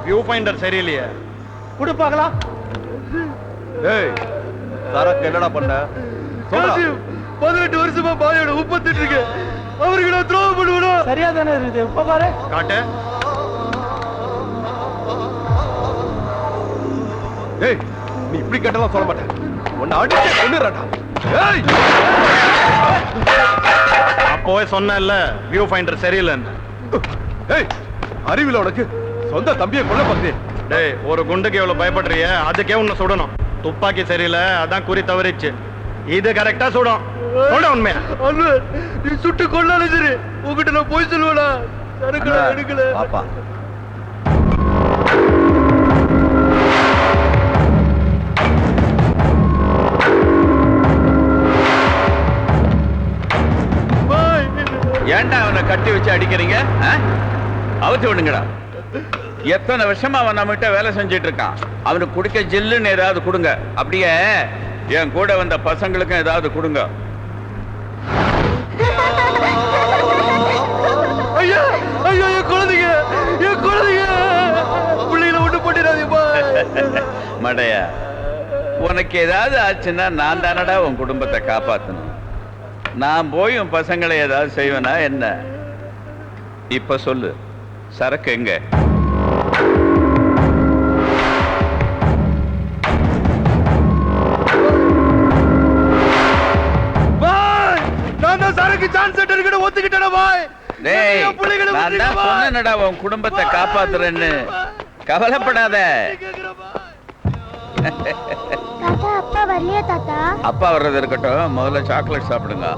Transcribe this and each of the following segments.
View finder சரியில்லையே, குடு பார்க்கலாம். ஏய் சரக்கு என்னடா பண்ண? 18 வருஷமா பாயோட உப்பத்திட்டு இருக்கு. அவருக்கு நான் த்ரோ பண்ணுவேன். சரியா தானே இருக்குது. இப்ப பாரு காட்டு. ஏய் நீ இப்படி கேட்டலாம் சொல்ல மாட்டேன். உன்னை அடிச்சு கொன்னுறடா. ஏய் அப்போவே சொன்னேன்ல வியூ ஃபைண்டர் சரியில்லைன்னு. ஏய் அறிவில உனக்கு சொந்த தம்பியை கொல்ல பார்த்தே. டேய் ஒரு குண்டுக்கு எவ்வளவு பயப்படுறிய? அதுக்கே உன்னை சுடணும். துப்பாக்கி சரியில்லை, அதான் குறி தவறிச்சு. இது கரெக்டா சுடும். சொல்ல உண்மையா? நீ சுட்டு கொள்ளாலும் சரி, உங்ககிட்ட நான் போய் சொல்லுவேனா? எடுக்கல பாப்பா ஏன்டா அவனை கட்டி வச்சு அடிக்கிறீங்க? அவுத்து விடுங்கடா. எத்தனை வருஷமா அவன் நம்மகிட்ட வேலை செஞ்சிட்டு இருக்கான். அவனுக்கு குடிக்க ஜில்லுன்னு ஏதாவது கொடுங்க. அப்படியே என் கூட வந்த பசங்களுக்கும் ஏதாவது கொடுங்க. ஐயா ஐயா என் குழந்தைங்க, என் குழந்தைங்க பிள்ளைகளை விட்டு போட்டிடாதீப்பா. மடையா, உனக்கு ஏதாவது ஆச்சுன்னா நான் தானடா உன் குடும்பத்தை காப்பாத்தணும். நான் போய் உன் பசங்களை ஏதாவது செய்வேனா என்ன? இப்ப சொல்லு, சரக்கு எங்க? சரக்கு சான்ஸ் எடுக்கணும் ஒத்துக்கிட்டேனா பாய்? டேய் நான் தான் சொன்னேனடா உன் குடும்பத்தை காப்பாத்துறேன்னு. கவலைப்படாத. அப்பா வரலையா தாத்தா? அப்பா வர்றது இருக்கட்டும், முதல்ல சாக்லேட் சாப்பிடுங்க.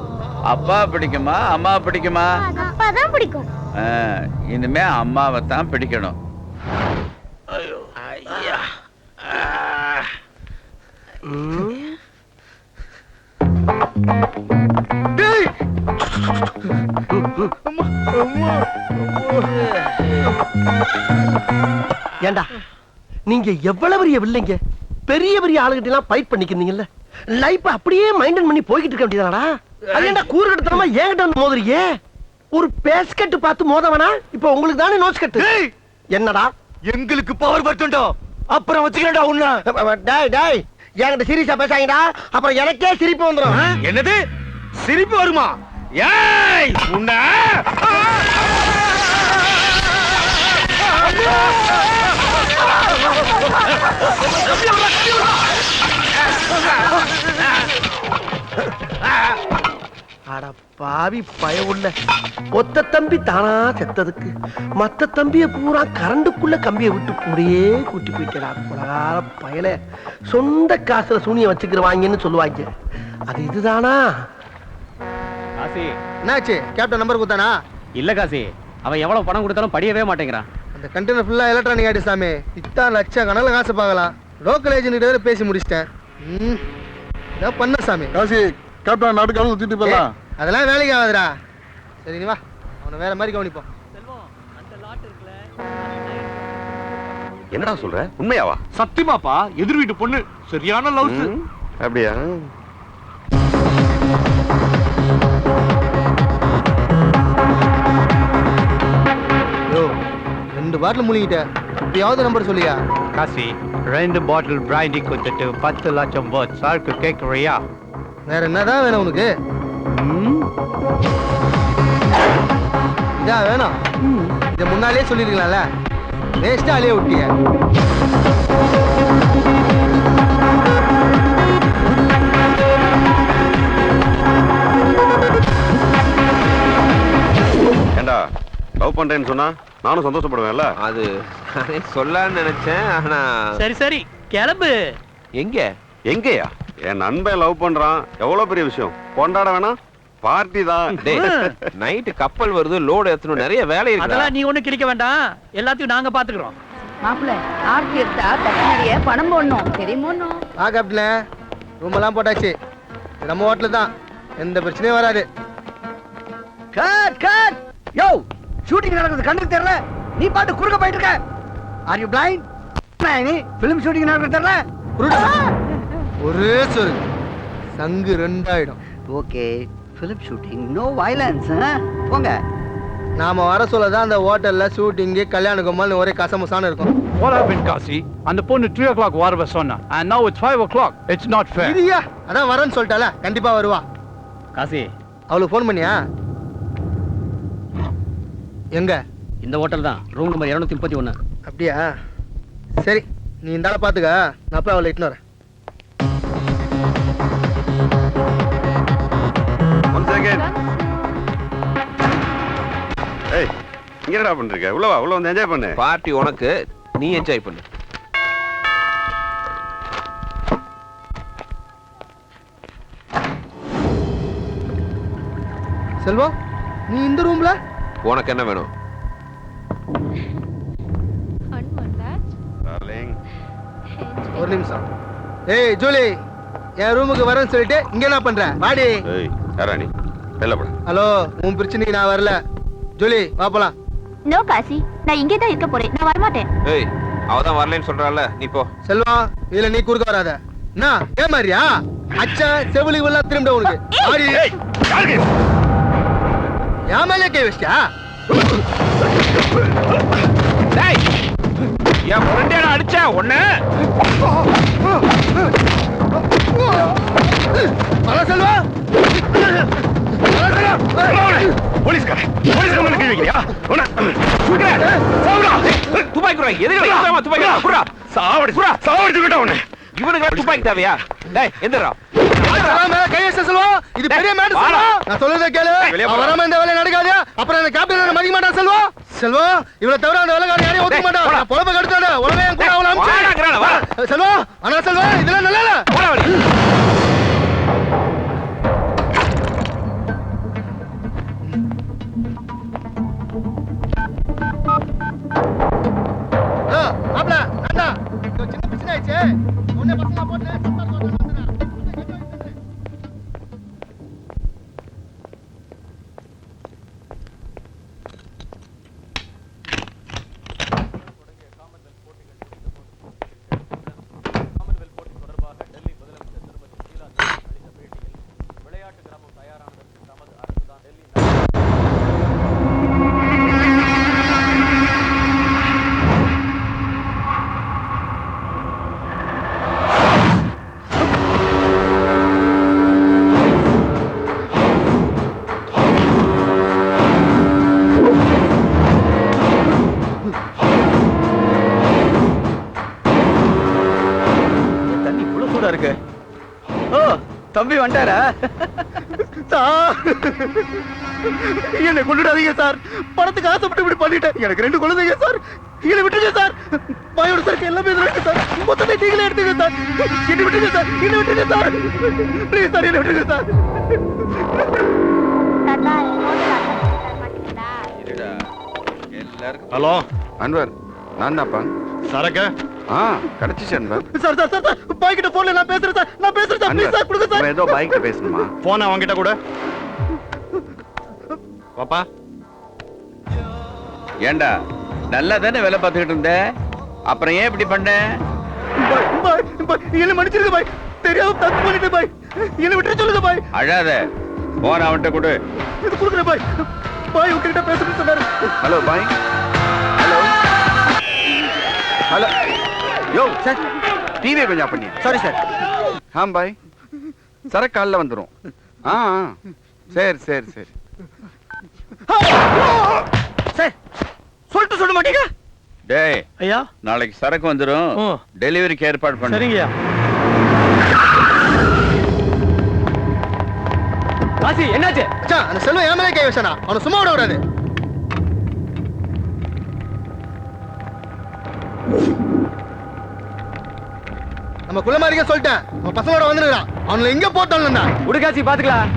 அப்பா பிடிக்குமா அம்மா பிடிக்குமா? அப்பா தான் பிடிக்கும். இனிமே அம்மாவை தான் பிடிக்கணும். ஏண்டா நீங்க எவ்வளவு பெரிய வில்லைங்க, பெரிய பெரிய ஆளுகிட்ட எல்லாம் ஃபைட் பண்ணிக்கிறீங்கல்ல, லைஃப் அப்படியே மைண்டன் பண்ணி போய்கிட்டு இருக்க வேண்டியதாடா. அதேண்டா கூறு கட்டத்தனமா ஏகிட்ட வந்து மோதுறீங்க. ஒரு பேஸ்கட் பார்த்து மோதவனா? இப்ப உங்களுக்கு தானே நோஸ் கட்டு. என்னடா எங்களுக்கு பவர் பட்டுண்டோ, அப்புறம் வச்சுக்கிறேன்டா உன்ன. டேய் டேய் என்கிட்ட சீரியஸா பேசாங்கடா, அப்புறம் எனக்கே சிரிப்பு வந்துடும். என்னது சிரிப்பு வருமா? ஏய் உன்ன அட பாவி பயவுள்ள ஒத்த தம்பி தானா செத்ததுக்கு மத்த தம்பிய பூரா கரண்டுக்குள்ள கம்பியை விட்டு கூடயே கூட்டி போயிட்டா. கொலகார பயல, சொந்த காசுல சூனியம் வச்சுக்கிறவாங்கன்னு சொல்லுவாங்க. அது இதுதானா? காசி என்னாச்சு? கேப்டன் நம்பர் கொடுத்தானா? இல்ல காசி, அவன் எவ்வளவு பணம் கொடுத்தாலும் படியவே மாட்டேங்கிறான். அந்த கண்டெய்னர் ஃபுல்லா எலக்ட்ரானிக் ஆயிடு சாமி. இத்தான் லட்சம் கணக்கில் காசு பார்க்கலாம். லோக்கல் ஏஜென்ட் வேற பேசி முடிச்சிட்டேன். இதான் பண்ண சாமி. காசி கேப்டன் நாட்டுக்காக சுத்திட்டு போலாம். அதெல்லாம் வேலைக்கு ஆகாதுடா. சரி நீ வா, அவனை வேற மாதிரி கவனிப்போம். என்னடா சொல்ற? உண்மையாவா? சத்தியமாப்பா, எதிர் வீட்டு பொண்ணு சரியான லவ்ஸ். அப்படியா? யோ 2 பாட்டில் முழுங்கிட்ட, இப்பயாவது நம்பர் சொல்லியா? காசி 2 பாட்டில் பிராண்டி கொடுத்துட்டு 10 லட்சம் போட் சாருக்கு கேட்கறியா? வேற என்னதான் வேணும் உனக்கு? இதா வேணும். இதை முன்னாலே சொல்லிருக்கலாம்ல, வேஸ்டா அலைய விட்டிய. ஏண்டா லவ் பண்றேன்னு சொன்னா நானும் சந்தோஷப்படுவேன்ல. அது சொல்லலான்னு நினைச்சேன். ஆனா சரி சரி கிளம்பு. எங்க எங்கயா? என் நண்பன் லவ் பண்றான், எவ்வளவு பெரிய விஷயம். கொண்டாட வேணாம்? பார்ட்டி தான். நைட்டு கப்பல் வருது, லோடு ஏத்தணும், நிறைய வேலை இருக்கு. அதெல்லாம் நீ ஒண்ணு கிழிக்க வேண்டாம், எல்லாத்தையும் நாங்க பாத்துக்கிறோம். மாப்பிள்ள ஆர்த்தி எடுத்தா நிறைய பணம் போடணும் தெரியுமோ? ஆ கேப்டன், ரூம் எல்லாம் போட்டாச்சு. இது நம்ம ஹோட்டல் தான், எந்த பிரச்சனையும் வராது. Cut cut. யோ, ஷூட்டிங் நடக்குது கண்ணுக்கு தெரியல, நீ பாட்டு குறுக்க போயிட்டு இருக்க. Are you blind? நீ ஃபிலிம் ஷூட்டிங் நடக்குது தெரியல. ஒரே சொல், சங்கு ரெண்டாயிடும். Okay, film shooting, no violence. போங்க. நாம வர சொல்லதான் அந்த ஹோட்டல்ல ஷூட்டிங், கல்யாண கும்பல் ஒரே கசமுசான இருக்கும். What happened, Kasi? அந்த பொண்ணு 3 o'clock வரவ சொன்னா. And now it's 5 o'clock. It's not fair. இல்லையா, அதான் வரேன்னு சொல்லிட்டால, கண்டிப்பா வருவா. காசி, அவளுக்கு ஃபோன் பண்ணியா? எங்க? இந்த ஹோட்டல் தான், ரூம் நம்பர் 231. அப்படியா? சரி, நீ இந்த ஆளை பாத்துக்க, நான் அப்புறம் அவளை இட்டுன்னு வரேன். One second. ஏய், இங்க என்னடா பண்றீங்க? உள்ள வா, உள்ள வந்து என்ஜாய் பண்ணு. பார்ட்டி உனக்கு, நீ என்ஜாய் பண்ணு. செல்வம், நீ இந்த ரூம்ல? உனக்கு என்ன வேணும்? டார்லிங், ஒரு நிமிஷம். ஏய் ஜூலி, என் ரூமுக்கு வரேன்னு சொல்லிட்டு இங்க என்ன பண்ற? வாடி. ஏய், யாரா நீ? வெளில போடா. ஹலோ, உன் பிரச்சனைக்கு நான் வரல. ஜூலி, வா போலாம். நோ காசி, நான் இங்கே தான் இருக்க போறேன், நான் வரமாட்டேன். ஏய், அவதான் வரலன்னு சொல்றால, நீ போ. செல்வம், இதுல நீ குறுக்க வராத. என்ன ஏமாறியா? அச்சா செவிலி எல்லாம் திரும்ப உனக்கு. வாடி. என் மேலே கை வச்சியா? டேய், என் ஃப்ரெண்டே அடிச்சா ஒண்ணு. வர செல்வா. போலீஸ்காரன் கை வைக்கிறியா? துப்பாக்கி குறா, எதுக்கு துப்பாக்கி குறா? சாவடிச்சுக்கிட்ட உன்னை. இவனுக்கு துப்பாக்கி தேவையா? டேய், எந்திரா. கை வச்ச செல்வா, இது பெரிய மேட்டர் செல்வா. நான் சொல்றதை கேளு. அவன் வராம இந்த வேலை நடக்காது. அப்புறம் அந்த கேப்டன் மதிக்க மாட்டான் செல்வா. செல்வா, இவளை தவிர அந்த வேலைக்காரன் யாரையும் ஒதுக்க மாட்டான். பொழப்ப கெடுத்தானே, உடனே என் கூட அவளை அனுப்பிச்சு. செல்வா, ஆனா செல்வா, இதெல்லாம் நல்லா இல்ல. மாப்ள, நான்டா. சின்ன பிரச்சனை ஆயிடுச்சு. உன்னை பசங்க போட்டு இருக்கு. ஓ, தம்பி வந்துட்டாரா? என்னை கொண்டுடாதீங்க சார், பணத்துக்கு ஆசைப்பட்டு இப்படி பண்ணிட்டேன். எனக்கு 2 குழந்தைங்க சார், கீழே விட்டுருங்க சார். பாயோட சார் எல்லாமே இருக்கு சார், மொத்தத்தை நீங்களே எடுத்துங்க சார். என்ன விட்டுருங்க சார், என்ன விட்டுருங்க சார், ப்ளீஸ் சார், என்ன விட்டுருங்க சார். ஹலோ அன்வர், நான் தான்ப்பா. சரக்கு கிடைச்சிச்சு அன்வர். சார் சார் சார், பாய் கிட்ட போன்ல நான் பேசுறேன் சார், நான் பேசுறேன் சார், ப்ளீஸ் சார் கொடுங்க சார். ஏதோ பைக்ல பேசணுமா? போன் அவன்கிட்ட கூட. பாப்பா, ஏண்டா நல்லா தானே வேலை பார்த்துக்கிட்டு இருந்த, அப்புறம் ஏன் இப்படி பண்ண? பாய் பாய் பாய், என்ன மன்னிச்சிருங்க பாய், தெரியாம தப்பு பண்ணிட்டேன் பாய், என்ன விட்டு சொல்லுங்க பாய். அழாத, போன் அவன்கிட்ட கொடு. இது கொடுக்குறேன் பாய். பாய் உங்ககிட்ட பேசணும்னு சொன்னாரு. ஹலோ பாய். Hello hello. யோ சார், டிவியை கொஞ்சம் பண்ணி. Sorry sir. பாய், சரக்கு காலில் வந்துடும். சரி சரி சரி சார், சொல்லிட்டு சொல்ல மாட்டீங்க? டேய் ஐயா, நாளைக்கு சரக்கு வந்துடும், டெலிவரிக்கு ஏற்பாடு பண்ணு. சரிங்கய்யா. காசி, என்னாச்சு? அச்சா, அந்த செல்வம் ஏன் மேலே கை வச்சானா? அவனை சும்மா விட கூடாது. நம்ம குள்ளமாரிக்க சொல்லிட்டேன், அவன் பசங்களோட வந்துருக்கான். அவனை எங்க போட்டாலும் உடுகாசி பாத்துக்கலாம்.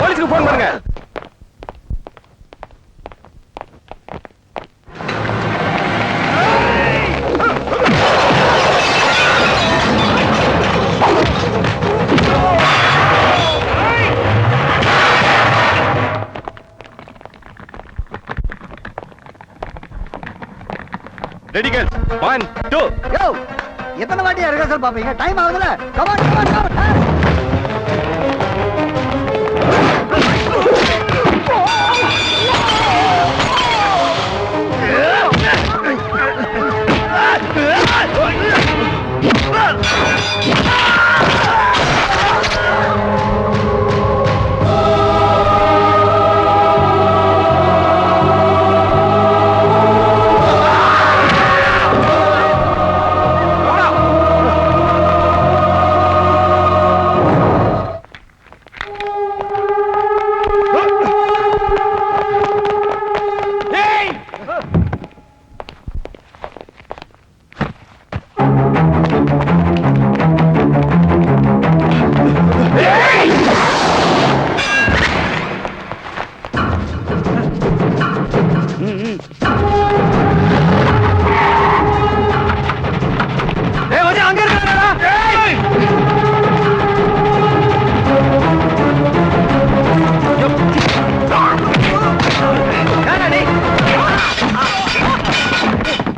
போலீஸ்க்கு போன் பண்ணுங்க. ரெடி கேர்ள்ஸ் 1 2 யோ எத்தனை வாட்டியா ரிஹர்சல் பாப்பீங்க? டைம் ஆகுதுல. Come on come on come on.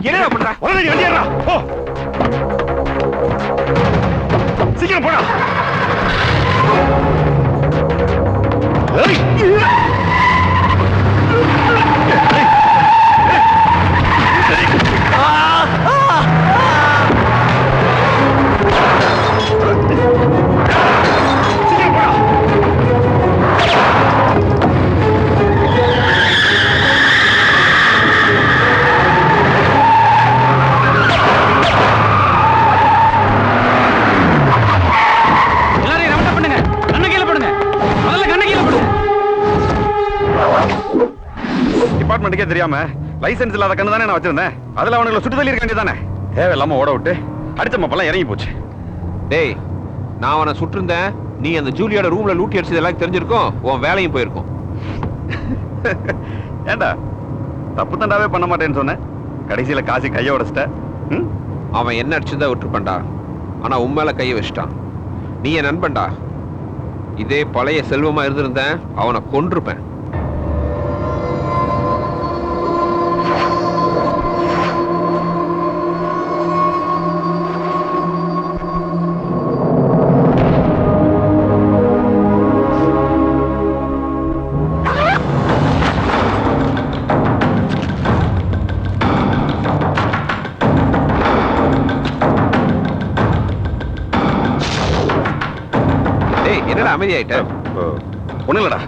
என்னடா பண்ற? உடனே வண்டி ஏறா. போ. சீக்கிரம் போடா. ஏய். டிபார்ட்மெண்ட்டுக்கே தெரியாம லைசென்ஸ் இல்லாத கண்ணு தானே நான் வச்சிருந்தேன். அதுல அவனுங்களை சுட்டு தள்ளி இருக்க வேண்டியதானே. தேவையில்லாம ஓட விட்டு அடிச்ச மப்பெல்லாம் இறங்கி போச்சு. டேய், நான் அவனை சுட்டிருந்தேன். நீ அந்த ஜூலியோட ரூம்ல லூட்டி அடிச்சது எல்லாம் தெரிஞ்சிருக்கும். உன் வேலையும் போயிருக்கும். ஏண்டா தப்பு தண்டாவே பண்ண மாட்டேன்னு சொன்னேன். கடைசியில காசி கைய உடைச்சிட்ட. அவன் என்ன அடிச்சுதான் விட்டுருப்பான்டா. ஆனா உண்மையில கையை வச்சுட்டான். நீ என் நண்பன்டா. இதே பழைய செல்வமா இருந்திருந்தேன், அவனை கொன்றுப்பேன். என்னடா அமைதியாயிட்ட? ஒண்ணு இல்லடா,